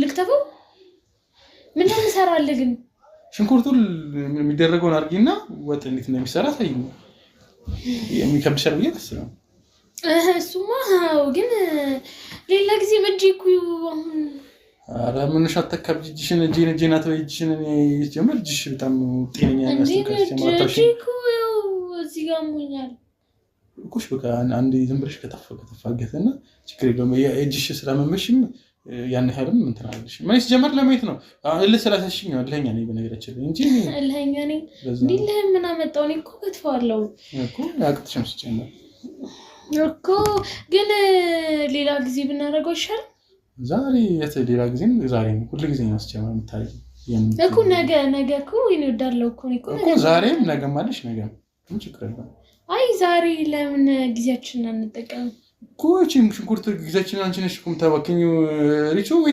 ልክተፈው ምን እንሰራለን ግን ሽንኩርቱን የሚደረገውን አርጊና ወጥ እንዴት እንደሚሰራ ታይኝ የሚከብድሻል ብዬ ተስለው እሱማ ግን ሌላ ጊዜ መጂኩ አሁን አረ ምን ሻተከብጂ እጅሽን እጄና ተወይጅሽን ጀመር እጅሽ በጣም ጤነኛ ያስተካክልሽ ማታሽ እጂኩ እዚህ ጋር ሞኛል ኩሽ በቃ አንድ ዝም ብለሽ ከተፋገተና ችግር የለውም እጅሽ ስለመመሽም ያን ያህልም እንትን አለሽ ማይስ ጀመር ለማየት ነው ለ30ሺህ ነው ለኛ ነኝ በነገራችን እንጂ ለኛ ነኝ ዲለ ምን አመጣው እኔ እኮ ከተፋለው እኮ ያቅጥሽም ሲጨመር እኮ ግን ሌላ ጊዜ ብናረጋው ይሻል ዛሬ ሌላ ጊዜም ዛሬ ሁሉ ጊዜ ነው ሲጨመር የምታይ እኮ ነገ እኮ ይወዳለው እኮ ዛሬም ነገ ማለሽ ነገ ምን ችግር አለው አይ ዛሬ ለምን ጊዜያችንን አንጠቀም ኮቺም ሽንኩርት ጊዜያችንን አንቺ ነሽ ኩም ተባከኙ ሪቾ